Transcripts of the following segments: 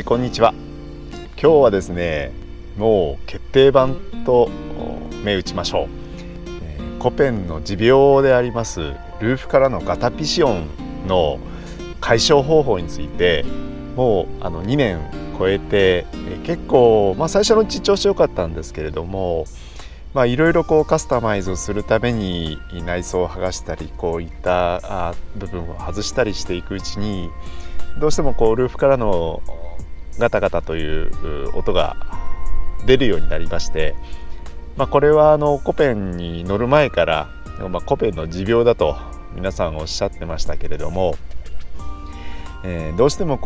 こんにちは。今日はですね、もう決定版と銘打ちましょう。コペンの持病でありますルーフからのガタピシオンの解消方法について、もう2年超えて、結構、最初のうち調子良かったんですけれども、いろいろカスタマイズをするために内装を剥がしたり、こういった部分を外したりしていくうちに、どうしてもルーフからのガタガタという音が出るようになりまして、これはコペンに乗る前から、コペンの持病だと皆さんおっしゃってましたけれども、どうしても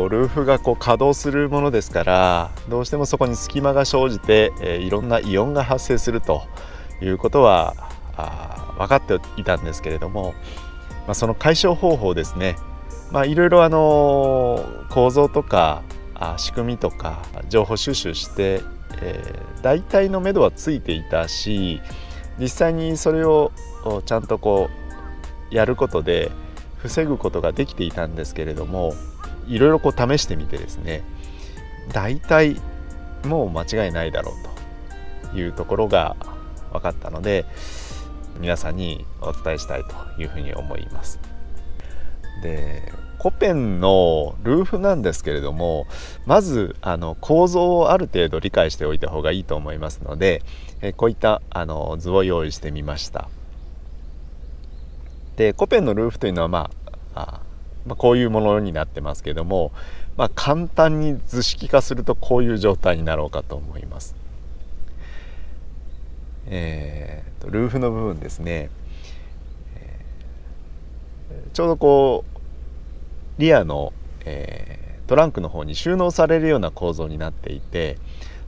ルーフが稼働するものですから、どうしてもそこに隙間が生じて、いろんなイオンが発生するということは分かっていたんですけれども、その解消方法ですね、いろいろ構造とか仕組みとか情報収集して、大体の目処はついていたし、実際にそれをちゃんとやることで防ぐことができていたんですけれども、いろいろ試してみてですね、大体もう間違いないだろうというところが分かったので、皆さんにお伝えしたいというふうに思います。で、コペンのルーフなんですけれども、まず構造をある程度理解しておいた方がいいと思いますので、こういった図を用意してみました。で、コペンのルーフというのはこういうものになってますけども、簡単に図式化するとこういう状態になろうかと思います。ルーフの部分ですね、ちょうどリアの、トランクの方に収納されるような構造になっていて、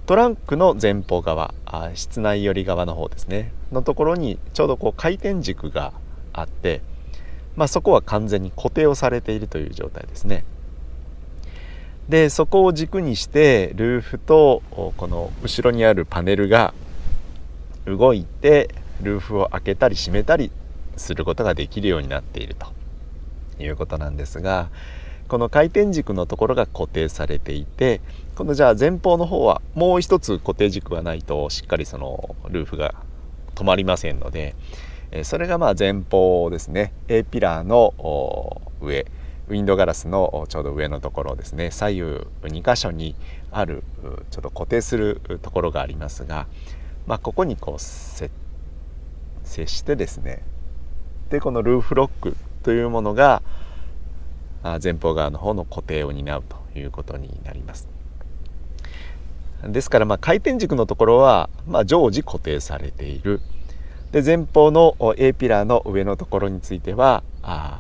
トランクの前方側、室内寄り側の方ですねのところにちょうど回転軸があって、そこは完全に固定をされているという状態ですね。で、そこを軸にしてルーフとこの後ろにあるパネルが動いて、ルーフを開けたり閉めたりすることができるようになっているということなんですが、この回転軸のところが固定されていて、このじゃあ前方の方はもう一つ固定軸がないとしっかりそのルーフが止まりませんので、それが前方ですね、 A ピラーの上、ウィンドガラスのちょうど上のところですね、左右2箇所にあるちょっと固定するところがありますが、ここに接してですね、でこのルーフロックというものが前方側の方の固定を担うということになります。ですから回転軸のところは常時固定されている。で、前方の A ピラーの上のところについては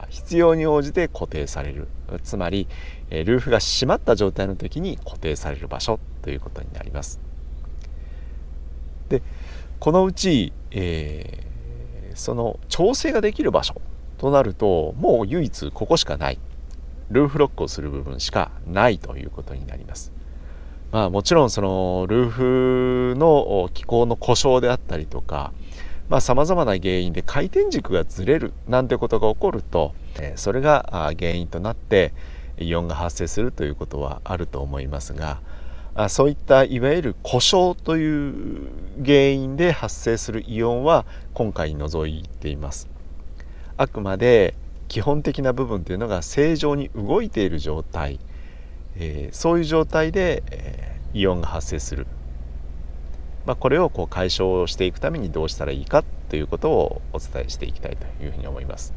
必要に応じて固定される。つまりルーフが閉まった状態の時に固定される場所ということになります。で、このうち、その調整ができる場所となると、もう唯一ここしかない、ルーフロックをする部分しかないということになります。もちろんそのルーフの機構の故障であったりとか、さまざまな原因で回転軸がずれるなんてことが起こると、それが原因となってイオンが発生するということはあると思いますが、そういったいわゆる故障という原因で発生するイオンは今回除いています。あくまで基本的な部分というのが正常に動いている状態、そういう状態で、イオンが発生する、これを解消していくためにどうしたらいいかということをお伝えしていきたいというふうに思います。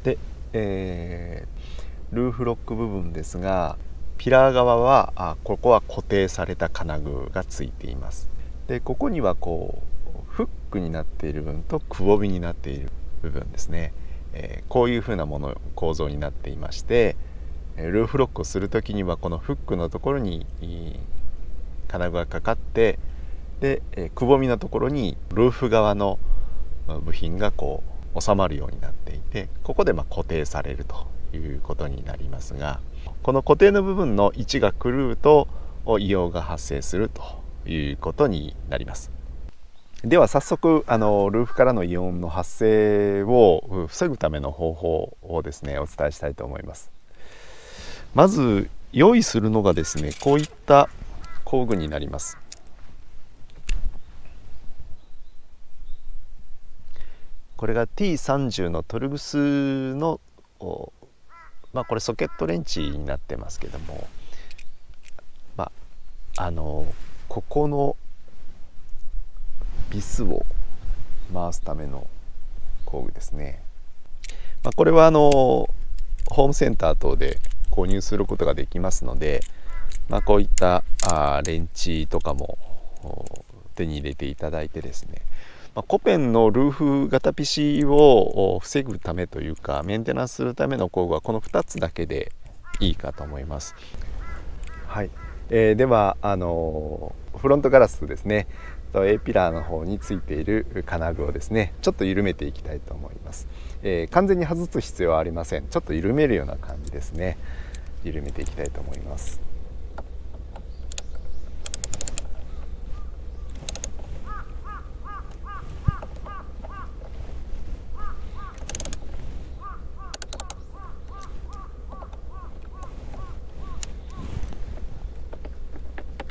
で、ルーフロック部分ですが、ピラー側はここは固定された金具がついています。で、ここにはフックになっている部分とくぼみになっている部分ですね、こういうふうな構造になっていまして、ルーフロックをするときにはこのフックのところに金具がかかって、でくぼみのところにルーフ側の部品が収まるようになっていて、ここで固定されるということになりますが、この固定の部分の位置が狂うとイオンが発生するということになります。では早速ルーフからのイオンの発生を防ぐための方法をですね、お伝えしたいと思います。まず用意するのがですね、こういった工具になります。これが T30 のトルグスのこれソケットレンチになってますけども、ここのビスを回すための工具ですね。これはホームセンター等で購入することができますので、こういったレンチとかも手に入れていただいてですね、コペンのルーフ型ピシを防ぐためというかメンテナンスするための工具はこの2つだけでいいかと思います。はい、ではフロントガラスですね、A ピラーの方についている金具をですねちょっと緩めていきたいと思います。完全に外す必要はありません。ちょっと緩めるような感じですね。緩めていきたいと思います。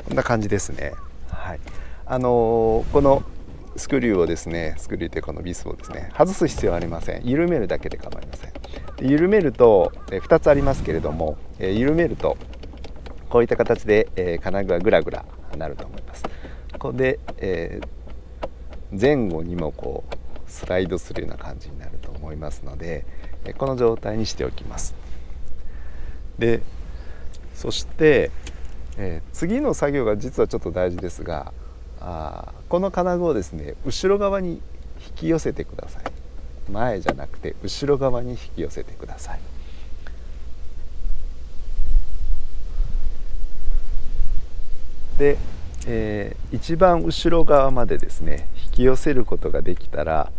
こんな感じですね。はい、このスクリューをですね、スクリューというこのビスをですね外す必要はありません。緩めるだけで構いません。緩めると2つありますけれども、緩めるとこういった形で金具がグラグラなると思います。ここで、前後にもこうスライドするような感じになると思いますので、この状態にしておきます。でそして次の作業が実はちょっと大事ですが、この金具をですね後ろ側に引き寄せてください。前じゃなくて後ろ側に引き寄せてください。で、一番後ろ側までですね引き寄せることができたら、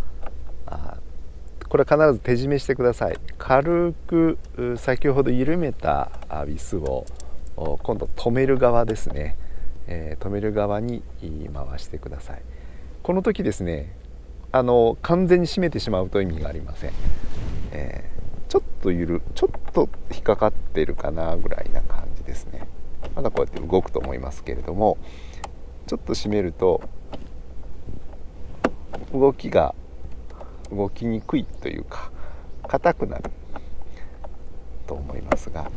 これは必ず手締めしてください。軽く先ほど緩めたビスを今度止める側ですね、止める側に回してください。この時ですね完全に締めてしまうと意味がありません。ちょっと引っかかってるかなぐらいな感じですね。まだこうやって動くと思いますけれども、ちょっと締めると動きにくいというか硬くなると思いますが、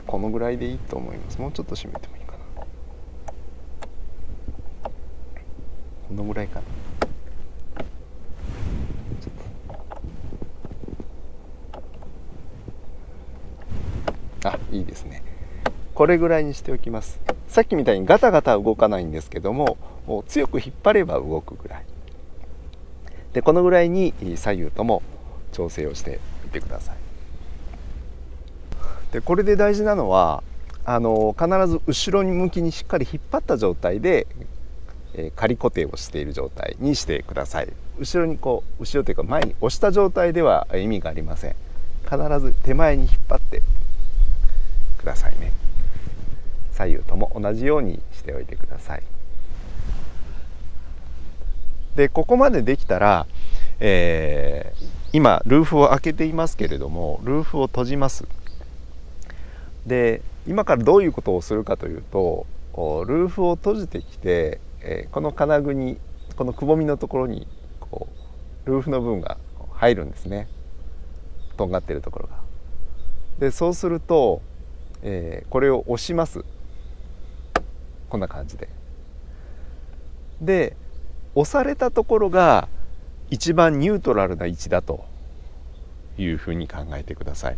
このぐらいでいいと思います。もうちょっと締めてもいいかな。このぐらいかな。いいですね。これぐらいにしておきます。さっきみたいにガタガタ動かないんですけども、強く引っ張れば動くぐらいで、このぐらいに左右とも調整をしてみてください。でこれで大事なのは必ず後ろに向きにしっかり引っ張った状態で、仮固定をしている状態にしてください。後ろというか前に押した状態では意味がありません。必ず手前に引っ張ってくださいね。左右とも同じようにしておいてください。でここまでできたら、今ルーフを開けていますけれども、ルーフを閉じます。で今からどういうことをするかというと、ルーフを閉じてきて、この金具にこのくぼみのところにルーフの部分が入るんですね。とんがっているところが。でそうすると、これを押します。こんな感じで。で押されたところが一番ニュートラルな位置だというふうに考えてください。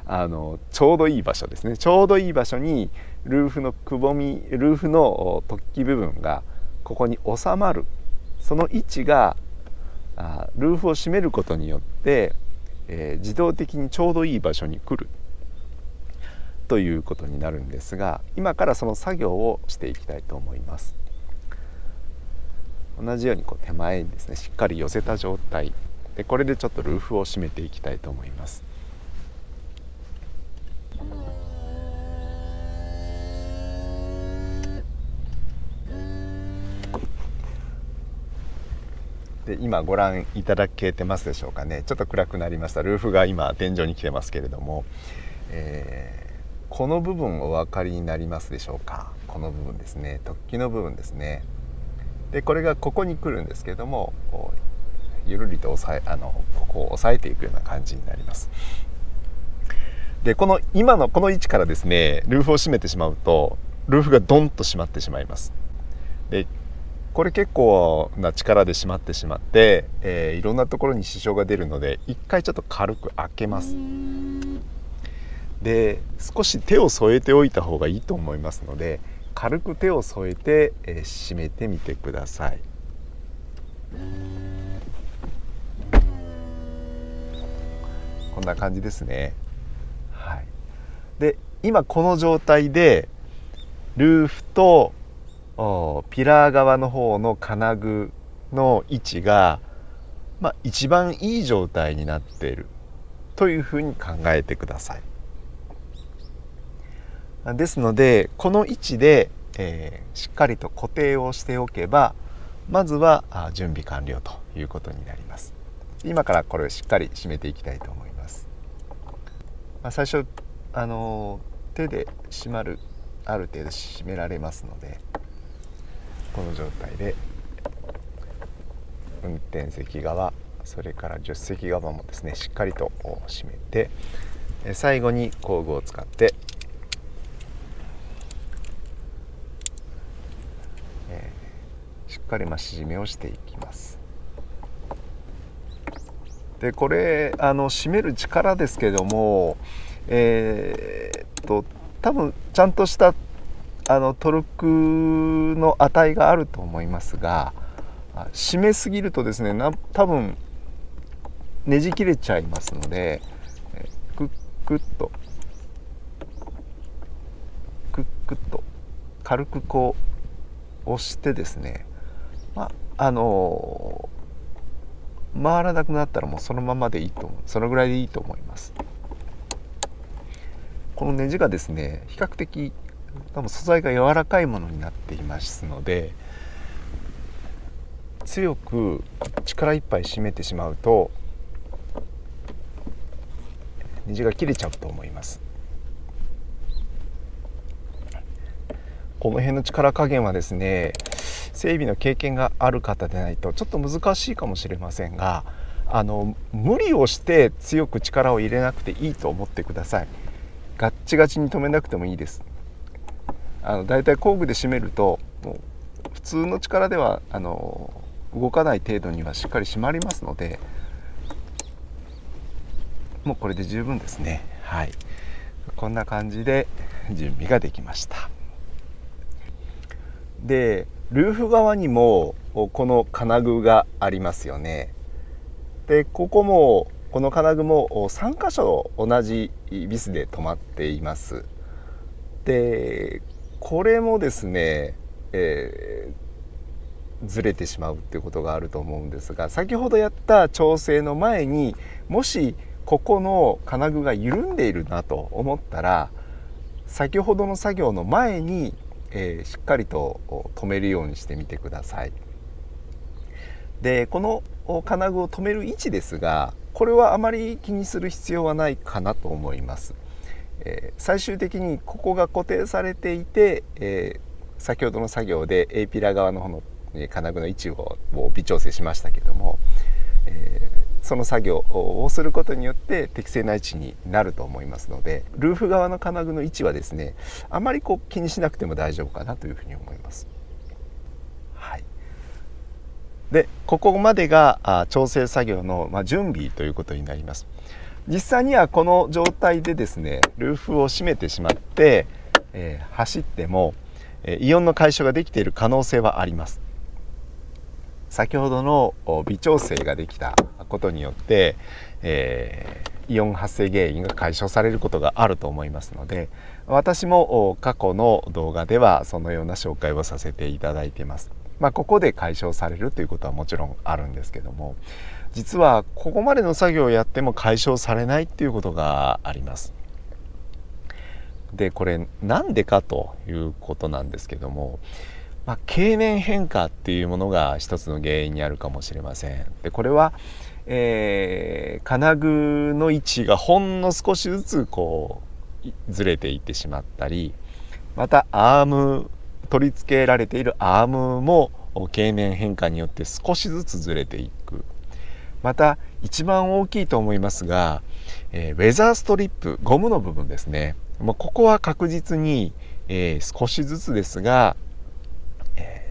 ちょうどいい場所ですね。ちょうどいい場所にルーフのくぼみ、ルーフの突起部分がここに収まる、その位置がルーフを締めることによって、自動的にちょうどいい場所に来るということになるんですが、今からその作業をしていきたいと思います。同じように手前にですねしっかり寄せた状態で、これでちょっとルーフを締めていきたいと思います。で今ご覧いただけてますでしょうかね。ちょっと暗くなりました。ルーフが今天井に来てますけれども、この部分お分かりになりますでしょうか。この部分ですね、突起の部分ですね。でこれがここに来るんですけれども、ゆるりとここを押さえていくような感じになります。で今のこの位置からですね、ルーフを閉めてしまうとルーフがドンと閉まってしまいます。でこれ結構な力で閉まってしまって、いろんなところに支障が出るので、一回ちょっと軽く開けます。で少し手を添えておいた方がいいと思いますので、軽く手を添えて、閉めてみてください。こんな感じですね。はい、で今この状態でルーフとピラー側の方の金具の位置が、一番いい状態になっているというふうに考えてください。ですのでこの位置で、しっかりと固定をしておけば、まずは準備完了ということになります。今からこれをしっかり締めていきたいと思います。最初手で締まる、ある程度締められますので、この状態で運転席側、それから助手席側もですねしっかりと締めて、最後に工具を使ってしっかりし締めをしていきます。でこれ締める力ですけども、多分ちゃんとしたトルクの値があると思いますが、締めすぎるとですね多分ねじ切れちゃいますので、クックッと軽くこう押してですね、回らなくなったらもうそのままでいいと思う。そのぐらいでいいと思います。このネジがですね比較的多分素材が柔らかいものになっていますので、強く力いっぱい締めてしまうとネジが切れちゃうと思います。この辺の力加減はですね、整備の経験がある方でないとちょっと難しいかもしれませんが、無理をして強く力を入れなくていいと思ってください。ガッチガチに止めなくてもいいです。だいたい工具で締めるともう普通の力では動かない程度にはしっかり締まりますので、もうこれで十分ですね。はい、こんな感じで準備ができました。でルーフ側にもこの金具がありますよね。でこの金具も3箇所同じビスで止まっています。でこれもですね、ずれてしまうっていうことがあると思うんですが、先ほどやった調整の前にもしここの金具が緩んでいるなと思ったら、先ほどの作業の前に、しっかりと止めるようにしてみてください。でこの金具を止める位置ですが、これはあまり気にする必要はないかなと思います。最終的にここが固定されていて、先ほどの作業で A ピラ側の方の金具の位置を微調整しましたけども、その作業をすることによって適正な位置になると思いますので、ルーフ側の金具の位置はですねあまり気にしなくても大丈夫かなというふうに思います。はい、でここまでが調整作業の準備ということになります。実際にはこの状態でですねルーフを閉めてしまって、走ってもイオンの解消ができている可能性はあります。先ほどの微調整ができたことによって、イオン発生原因が解消されることがあると思いますので、私も過去の動画ではそのような紹介をさせていただいています。ここで解消されるということはもちろんあるんですけども、実はここまでの作業をやっても解消されないっていうことがあります。でこれなんでかということなんですけども、経年変化っていうものが一つの原因にあるかもしれません。でこれは、金具の位置がほんの少しずつずれていってしまったり、また取り付けられているアームも経年変化によって少しずつずれていく。また一番大きいと思いますが、ウェザーストリップ、ゴムの部分ですね。ここは確実に、少しずつですが、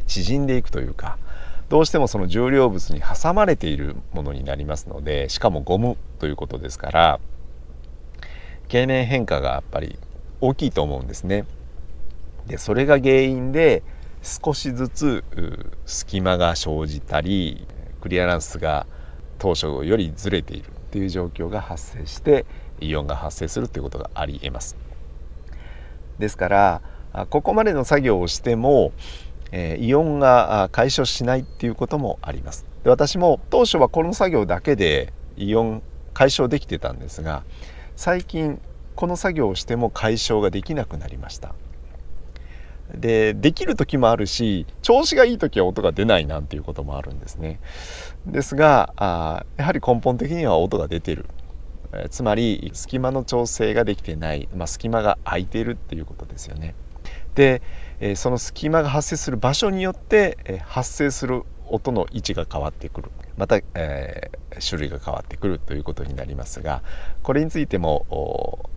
縮んでいくというか、どうしてもその重量物に挟まれているものになりますので、しかもゴムということですから経年変化がやっぱり大きいと思うんですね。でそれが原因で少しずつ隙間が生じたり、クリアランスが当初よりずれているっていう状況が発生してイオンが発生するということがありえます。ですからここまでの作業をしてもイオンが解消しないっていうこともあります。で私も当初はこの作業だけでイオン解消できてたんですが、最近この作業をしても解消ができなくなりました。できる時もあるし、調子がいい時は音が出ないなんていうこともあるんですね。ですがやはり根本的には音が出てる、つまり隙間の調整ができてない、隙間が空いているっていうことですよね。でその隙間が発生する場所によって発生する音の位置が変わってくる、また、種類が変わってくるということになりますが、これについても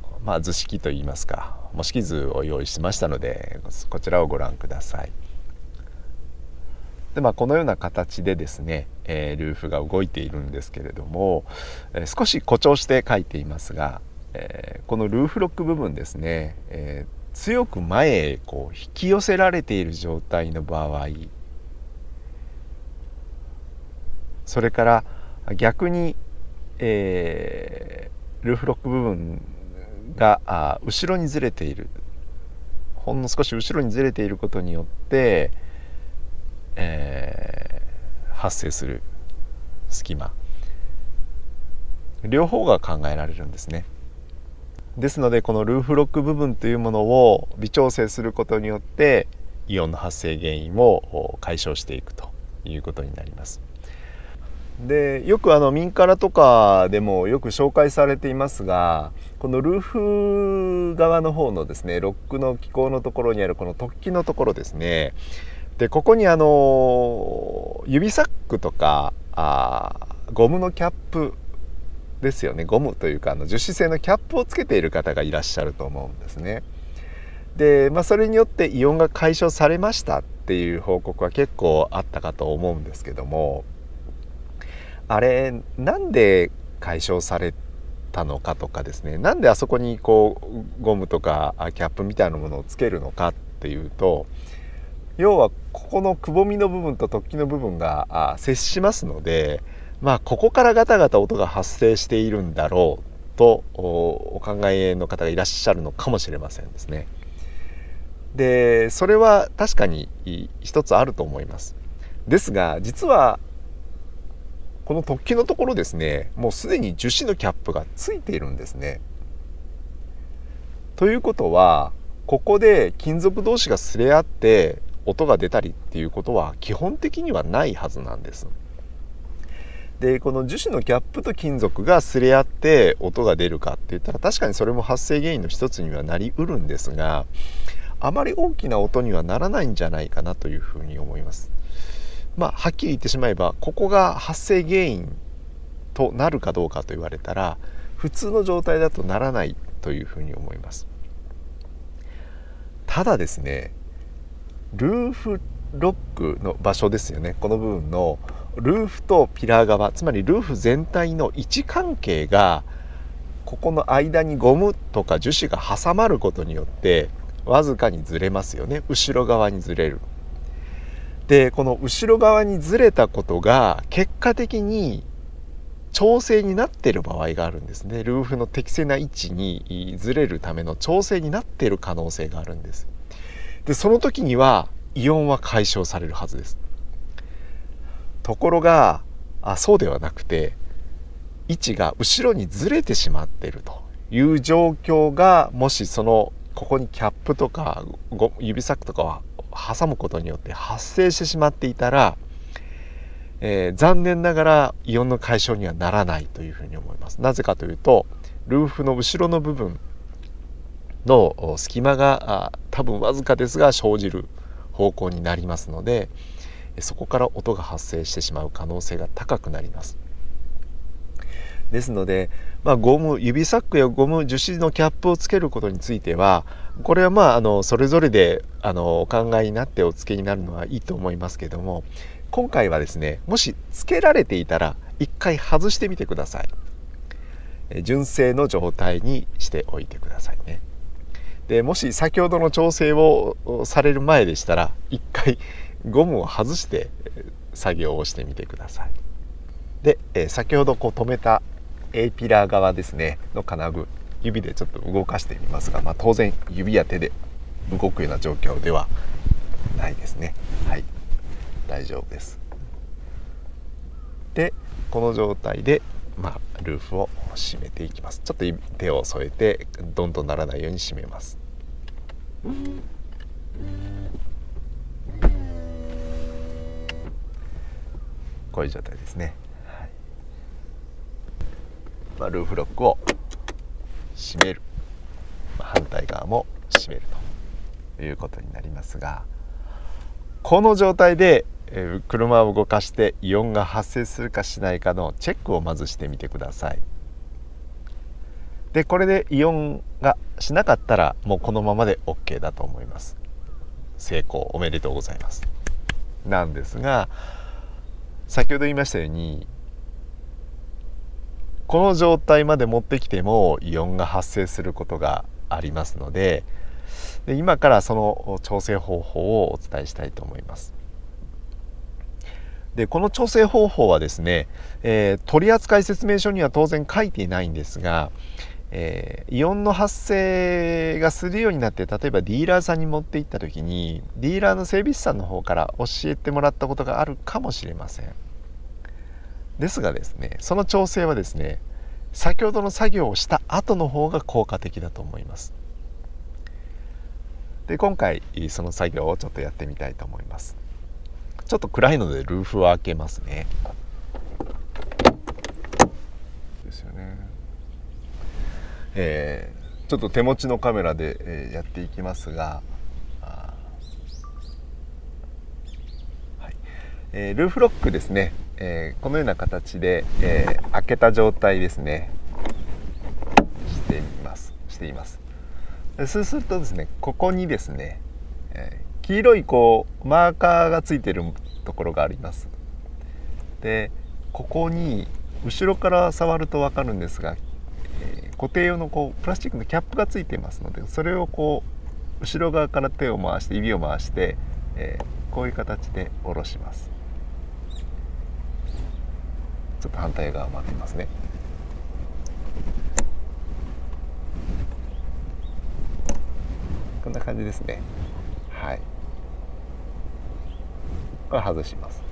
図式といいますか模式図を用意しましたので、こちらをご覧ください。でこのような形でですね、ルーフが動いているんですけれども、少し誇張して書いていますが、このルーフロック部分ですね、強く前へ引き寄せられている状態の場合、それから逆に、ルーフロック部分が後ろにずれている、ほんの少し後ろにずれていることによって、発生する隙間、両方が考えられるんですね。ですのでこのルーフロック部分というものを微調整することによってイオンの発生原因を解消していくということになります。でよく民からとかでもよく紹介されていますが、このルーフ側の方のですね、ロックの機構のところにあるこの突起のところですね、でここに指サックとかゴムのキャップですよね、ゴムというか樹脂製のキャップをつけている方がいらっしゃると思うんですね。で、それによってイオンが解消されましたっていう報告は結構あったかと思うんですけども、あれなんで解消されたのかとかですね、なんであそこにゴムとかキャップみたいなものをつけるのかっていうと、要はここのくぼみの部分と突起の部分が接しますので、ここからガタガタ音が発生しているんだろうとお考えの方がいらっしゃるのかもしれませんですね。でそれは確かに一つあると思います。ですが実はこの突起のところですね、もうすでに樹脂のキャップがついているんですね。ということはここで金属同士が擦れ合って音が出たりっていうことは基本的にはないはずなんです。でこの樹脂のキャップと金属が擦れ合って音が出るかって言ったら、確かにそれも発生原因の一つにはなりうるんですが、あまり大きな音にはならないんじゃないかなというふうに思います。はっきり言ってしまえばここが発生原因となるかどうかと言われたら、普通の状態だとならないというふうに思います。ただですね、ルーフロックの場所ですよね、この部分のルーフとピラー側、つまりルーフ全体の位置関係がここの間にゴムとか樹脂が挟まることによってわずかにずれますよね。後ろ側にずれる。でこの後ろ側にずれたことが結果的に調整になっている場合があるんですね。ルーフの適正な位置にずれるための調整になっている可能性があるんです。でその時にはイオンは解消されるはずです。ところがそうではなくて、位置が後ろにずれてしまっているという状況がもしそのここにキャップとか指サックとかを挟むことによって発生してしまっていたら、残念ながらイオンの解消にはならないというふうに思います。なぜかというと、ルーフの後ろの部分の隙間が多分わずかですが生じる方向になりますので、そこから音が発生してしまう可能性が高くなります。ですので、指サックやゴム樹脂のキャップをつけることについては、これはそれぞれでお考えになってお付けになるのはいいと思いますけども、今回はですね、もしつけられていたら一回外してみてください。純正の状態にしておいてくださいね。でもし先ほどの調整をされる前でしたら、一回ゴムを外して作業をしてみてください。で、先ほど止めた A ピラー側ですねの金具、指でちょっと動かしてみますが、当然指や手で動くような状況ではないですね。はい、大丈夫です。でこの状態で、ルーフを締めていきます。ちょっと手を添えてドンとならないように締めます。こういう状態ですね。ルーフロックを閉める、反対側も閉めるということになりますが、この状態で車を動かしてイオンが発生するかしないかのチェックをまずしてみてください。でこれでイオンがしなかったらもうこのままで OK だと思います。成功おめでとうございます。なんですが、先ほど言いましたように、この状態まで持ってきてもイオンが発生することがありますので、今からその調整方法をお伝えしたいと思います。でこの調整方法はですね、取扱説明書には当然書いていないんですが、イオンの発生がするようになって、例えばディーラーさんに持って行った時に、ディーラーの整備士さんの方から教えてもらったことがあるかもしれません。ですがですね、その調整はですね、先ほどの作業をした後の方が効果的だと思います。で今回その作業をちょっとやってみたいと思います。ちょっと暗いのでルーフを開けますね。ですよね。ちょっと手持ちのカメラで、やっていきますが、ルーフロックですね、このような形で、開けた状態ですねしています。そうするとですね、ここにですね、黄色いマーカーがついているところがあります。でここに後ろから触ると分かるんですが、固定用のプラスチックのキャップがついていますので、それを後ろ側から手を回して指を回して、こういう形で下ろします。ちょっと反対側回ってみますね。こんな感じですね。はい、これ外します。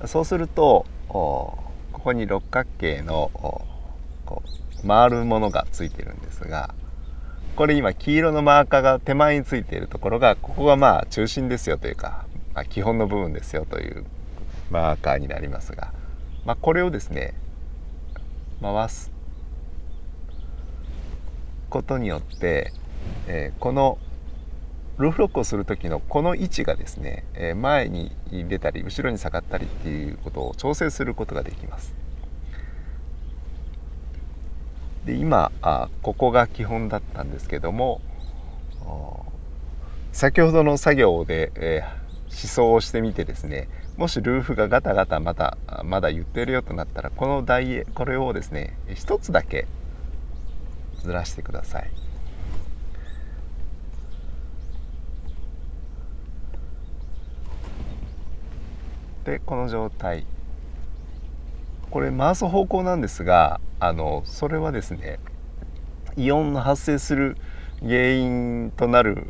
そうするとここに六角形の回るものがついてるんですが、これ今黄色のマーカーが手前についているところが、ここが中心ですよというか、基本の部分ですよというマーカーになりますが、これをですね回すことによって、このルーフロックをする時のこの位置がですね、前に出たり後ろに下がったりっていうことを調整することができます。で今ここが基本だったんですけども、先ほどの作業で、試奏をしてみてですね、もしルーフがガタガタまだ言ってるよとなったら、このこれをですね一つだけずらしてください。でこの状態、これ回す方向なんですが、それはですねイオンの発生する原因となる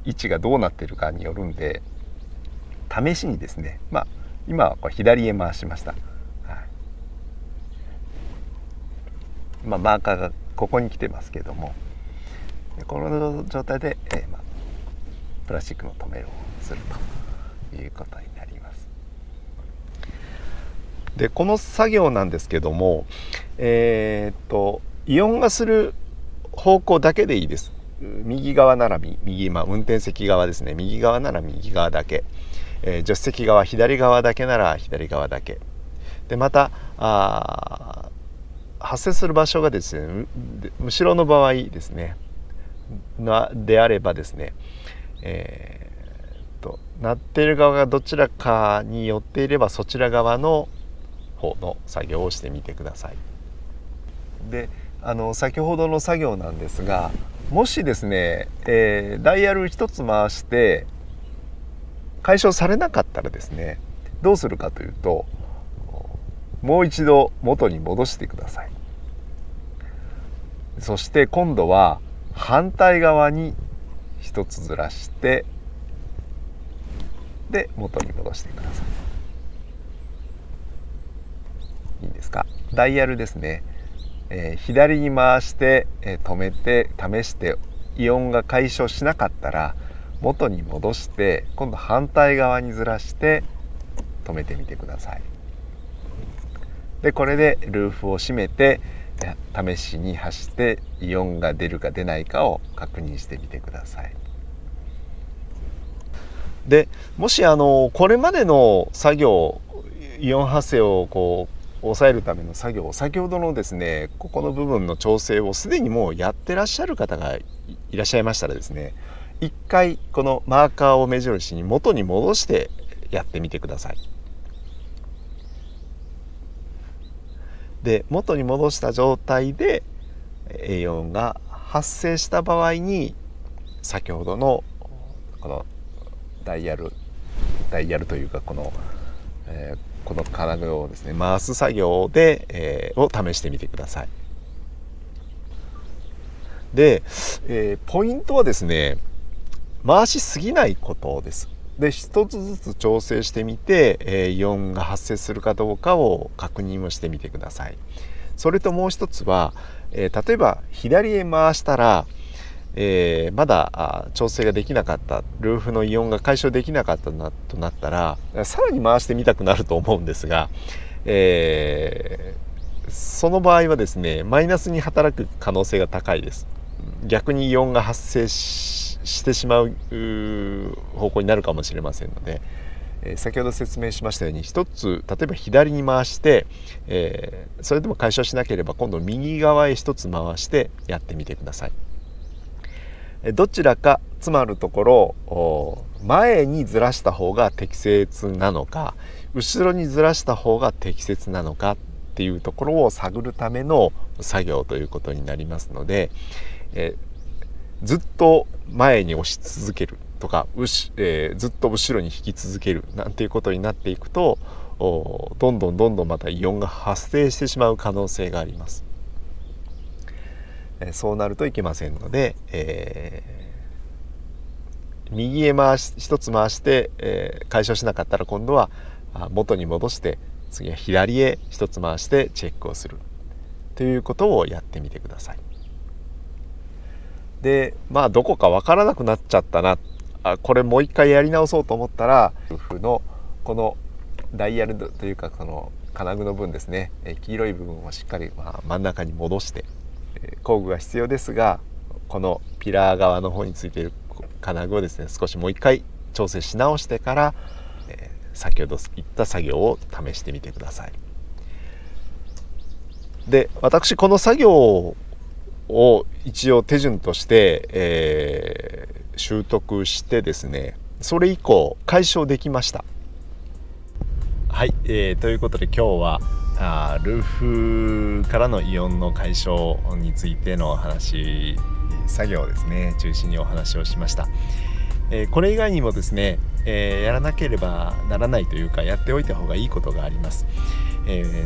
位置がどうなっているかによるんで、試しにですね、今はこれ左へ回しました。はい、マーカーがここに来てますけども、この状態で、プラスチックの留めをするということになります。でこの作業なんですけども、イオンがする方向だけでいいです。右側なら右、運転席側ですね、右側なら右側だけ、助手席側左側だけなら左側だけで、また発生する場所がですね、後ろの場合ですねであればですね、鳴っている側がどちらかに寄っていればそちら側の方の作業をしてみてください。で先ほどの作業なんですが、もしですね、ダイヤル一つ回して解消されなかったらですね、どうするかというと、もう一度元に戻してください。そして今度は反対側に一つずらして、で元に戻してください。いいですか。ダイヤルですね、左に回して、止めて試してイオンが解消しなかったら元に戻して、今度反対側にずらして止めてみてください。でこれでルーフを閉めて試しに走ってイオンが出るか出ないかを確認してみてください。でもしこれまでの作業、イオン発生を抑えるための作業、先ほどのですねここの部分の調整をすでにもうやってらっしゃる方がいらっしゃいましたらですね、一回このマーカーを目印に元に戻してやってみてください。で元に戻した状態でイオンが発生した場合に、先ほどのこのダイヤルというかこの金具をですね回す作業で、を試してみてください。で、ポイントはですね、回しすぎないことです。で一つずつ調整してみて、イオンが発生するかどうかを確認をしてみてください。それともう一つは、例えば左へ回したら、まだ調整ができなかった、ルーフのイオンが解消できなかったなとなったら、さらに回してみたくなると思うんですが、その場合はですねマイナスに働く可能性が高いです。逆にイオンが発生してしまう方向になるかもしれませんので、先ほど説明しましたように一つ例えば左に回して、それでも解消しなければ今度右側へ一つ回してやってみてください。どちらかつまるところ前にずらした方が適切なのか後ろにずらした方が適切なのかっていうところを探るための作業ということになりますので、ずっと前に押し続けるとかずっと後ろに引き続けるなんていうことになっていくとどんどんまたイオンが発生してしまう可能性があります。そうなるといけませんので、右へ一つ回して、解消しなかったら今度は元に戻して次は左へ一つ回してチェックをするということをやってみてください。でどこか分からなくなっちゃったな、これもう一回やり直そうと思ったらルーフのこのダイヤルというかこの金具の分ですね、黄色い部分をしっかり真ん中に戻して工具が必要ですが、このピラー側の方についている金具をですね少しもう一回調整し直してから、先ほど言った作業を試してみてください。で私この作業を一応手順として、習得してですねそれ以降解消できました。はい、ということで今日はルーフからのイオンの解消についてのお話、作業ですね中心にお話をしました。これ以外にもですね、やらなければならないというかやっておいた方がいいことがあります。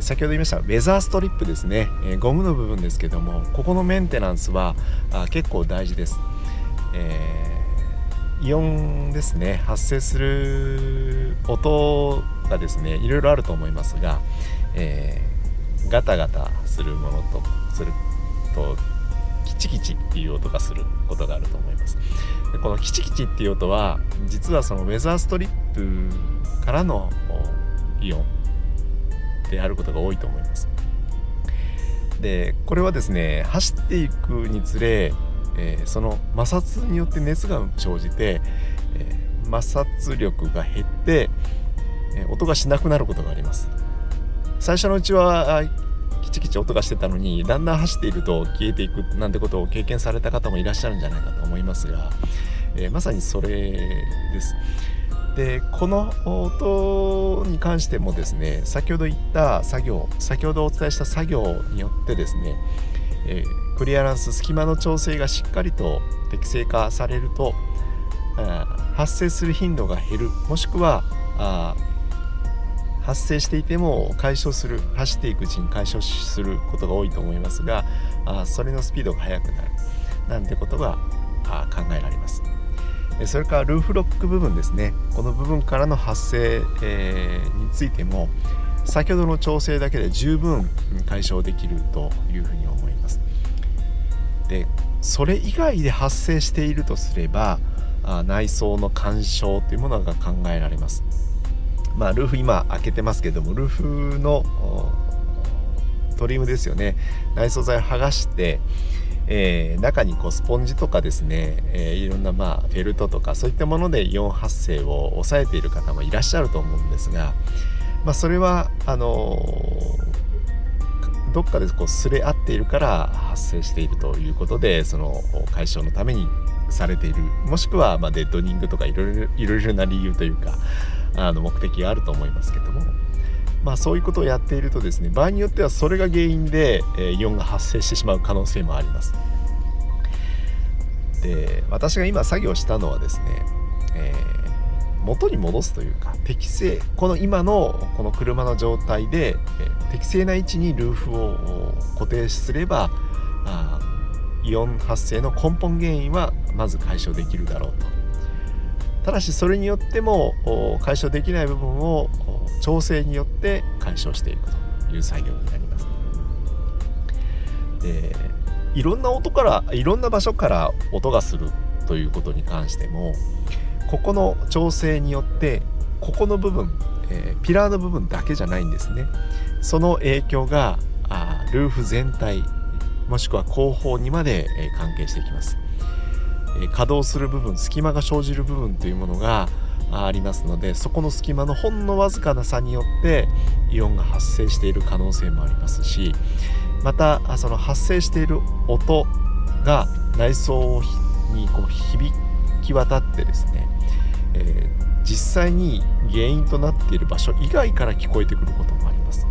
先ほど言いましたウェザーストリップですね、ゴムの部分ですけどもここのメンテナンスは結構大事です。イオンですね発生する音がですねいろいろあると思いますが、ガタガタするものとするとキチキチっていう音がすることがあると思います。でこのキチキチっていう音は実はそのウェザーストリップからのイオンであることが多いと思います。でこれはですね、走っていくにつれ、その摩擦によって熱が生じて、摩擦力が減って、音がしなくなることがあります。最初のうちはキチキチ音がしてたのに、だんだん走っていると消えていくなんてことを経験された方もいらっしゃるんじゃないかと思いますが、まさにそれです。でこの音に関してもですね、先ほど言った作業、先ほどお伝えした作業によってですね、クリアランス、隙間の調整がしっかりと適正化されると、発生する頻度が減る、もしくは発生していても解消する、走っていくうちに解消することが多いと思いますが、それのスピードが速くなるなんてことが考えられます。それからルーフロック部分ですね、この部分からの発生、についても先ほどの調整だけで十分解消できるというふうに思います。でそれ以外で発生しているとすれば、内装の干渉というものが考えられます。ルーフ今開けてますけども、ルーフのトリムですよね、内装材を剥がして、中にスポンジとかですね、いろんなフェルトとかそういったものでイオン発生を抑えている方もいらっしゃると思うんですが、それはどっかで擦れ合っているから発生しているということで、その解消のためにされている、もしくはデッドニングとかいろいろな理由というか目的があると思いますけども、そういうことをやっているとですね、場合によってはそれが原因でイオンが発生してしまう可能性もあります。で私が今作業したのはですね、元に戻すというか、適正、この今のこの車の状態で、適正な位置にルーフを固定すればイオン発生の根本原因はまず解消できるだろうと。ただしそれによっても解消できない部分を調整によって解消していくという作業になります。でいろんな音から、いろんな場所から音がするということに関しても、ここの調整によってここの部分、ピラーの部分だけじゃないんですね。その影響がルーフ全体、もしくは後方にまで関係してきます。稼働する部分、隙間が生じる部分というものがありますので、そこの隙間のほんのわずかな差によってイオンが発生している可能性もありますし、またその発生している音が内装に響き渡ってですね、実際に原因となっている場所以外から聞こえてくることもあります。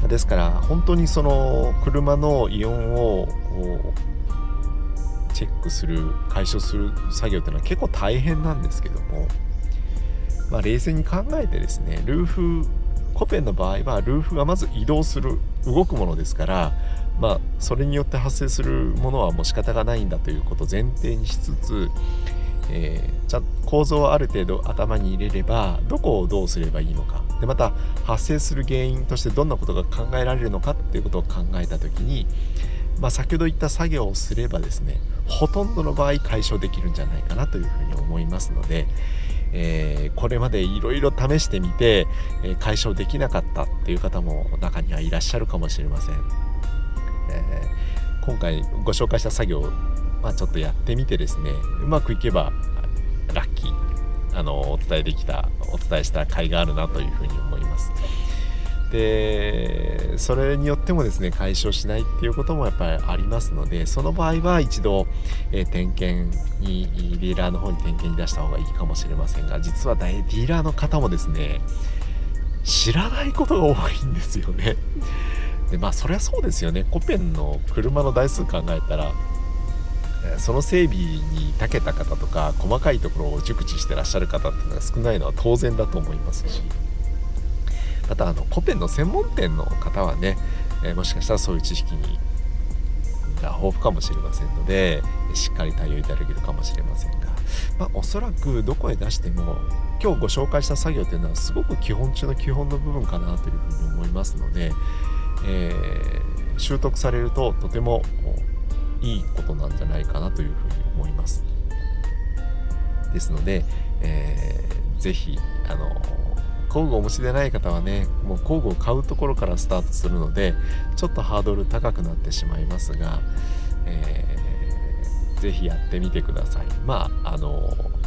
ですから本当にその車のイオンをチェックする、解消する作業というのは結構大変なんですけども、冷静に考えてですね、ルーフ、コペンの場合はルーフがまず移動する、動くものですから、それによって発生するものはもう仕方がないんだということを前提にしつつ、構造をある程度頭に入れればどこをどうすればいいのか、でまた発生する原因としてどんなことが考えられるのかっていうことを考えたときに、先ほど言った作業をすればですね、ほとんどの場合解消できるんじゃないかなというふうに思いますので、これまでいろいろ試してみて、解消できなかったっていう方も中にはいらっしゃるかもしれません。今回ご紹介した作業、ちょっとやってみてですね、うまくいけばラッキー、お伝えした甲斐があるなというふうに思います。でそれによってもですね、解消しないっていうこともやっぱりありますので、その場合は一度、点検にディーラーの方に点検に出した方がいいかもしれませんが、実はディーラーの方もですね、知らないことが多いんですよね。でそりゃそうですよね。コペンの車の台数考えたら、その整備に長けた方とか細かいところを熟知してらっしゃる方っていうのが少ないのは当然だと思いますし、またコペンの専門店の方はね、もしかしたらそういう知識が豊富かもしれませんので、しっかり対応いただけるかもしれませんが、おそらくどこへ出しても今日ご紹介した作業というのはすごく基本中の基本の部分かなというふうに思いますので、習得されるととてもいいことなんじゃないかなというふうに思います。ですので、ぜひ工具をお持ちでない方はね、もう工具を買うところからスタートするのでちょっとハードル高くなってしまいますが、ぜひやってみてください。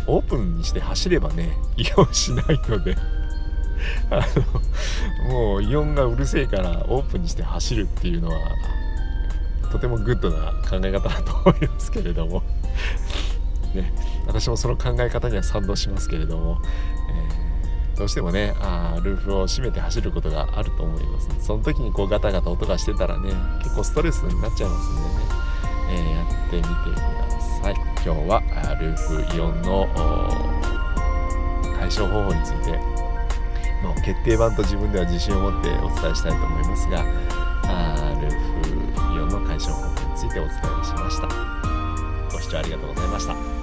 オープンにして走ればね異音しないのでもう異音がうるせえからオープンにして走るっていうのはとてもグッドな考え方だと思いますけれどもね、私もその考え方には賛同しますけれども、どうしてもねルーフを閉めて走ることがあると思います。その時にこうガタガタ音がしてたらね結構ストレスになっちゃいますんでね、やってみてください。今日はルーフイオンの解消方法についての決定版と自分では自信を持ってお伝えしたいと思いますが、ルーフイオンの解消方法についてお伝えしました。ご視聴ありがとうございました。